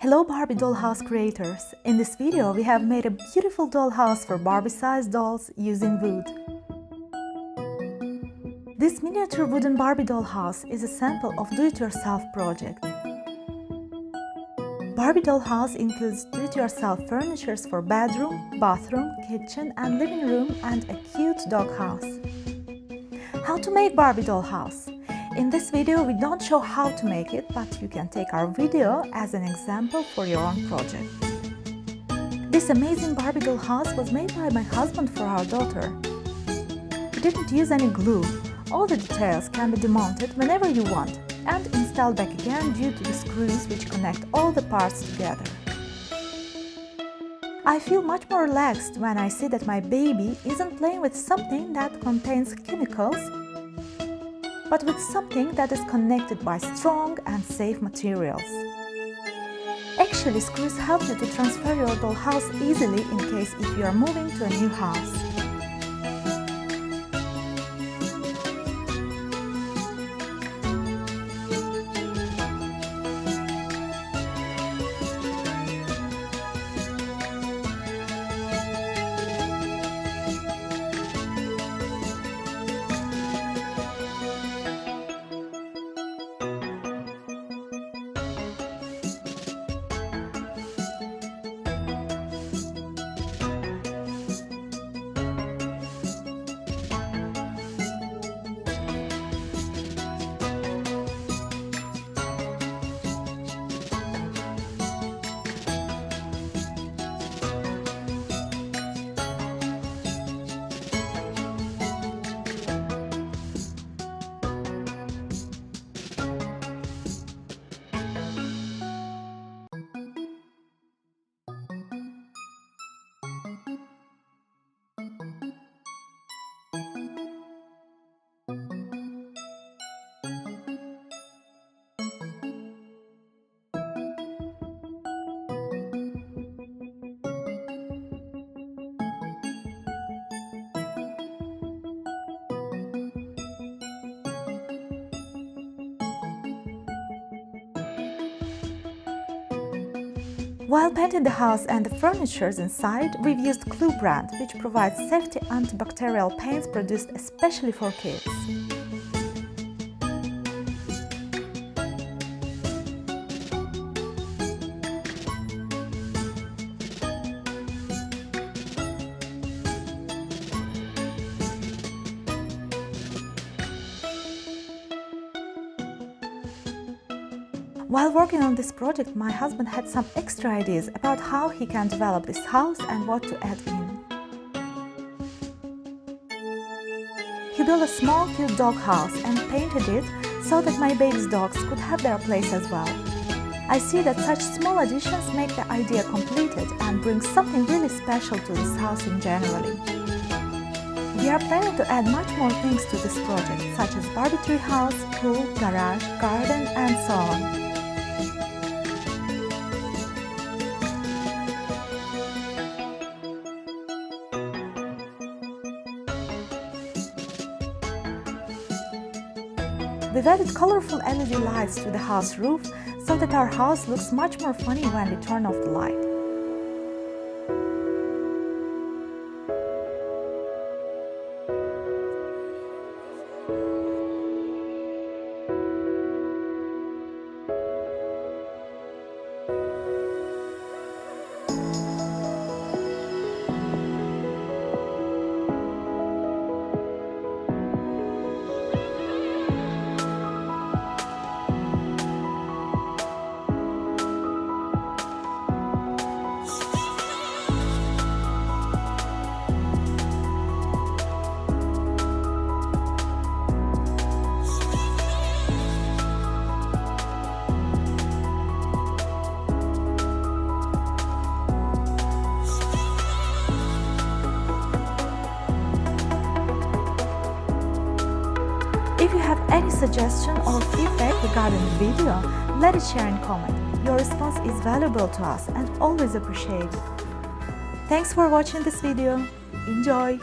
Hello Barbie Dollhouse creators! In this video we have made a beautiful dollhouse for Barbie-sized dolls using wood. This miniature wooden Barbie dollhouse is a sample of do-it-yourself project. Barbie dollhouse includes do-it-yourself furniture for bedroom, bathroom, kitchen and living room and a cute doghouse. How to make Barbie dollhouse? In this video, we don't show how to make it, but you can take our video as an example for your own project. This amazing Barbie dollhouse was made by my husband for our daughter. We didn't use any glue. All the details can be demounted whenever you want and installed back again due to the screws which connect all the parts together. I feel much more relaxed when I see that my baby isn't playing with something that contains chemicals, but with something that is connected by strong and safe materials. Actually, screws help you to transfer your dollhouse easily in case if you are moving to a new house. While painting the house and the furniture inside, we've used Glue brand, which provides safety antibacterial paints produced especially for kids. While working on this project, my husband had some extra ideas about how he can develop this house and what to add in. He built a small cute dog house and painted it so that my baby's dogs could have their place as well. I see that such small additions make the idea completed and bring something really special to this house in generally. We are planning to add much more things to this project, such as Barbie tree house, pool, garage, garden and so on. We've added colorful LED lights to the house roof so that our house looks much more funny when we turn off the light. If you have any suggestion or feedback regarding the video, let it share in comment. Your response is valuable to us and always appreciated. Thanks for watching this video. Enjoy!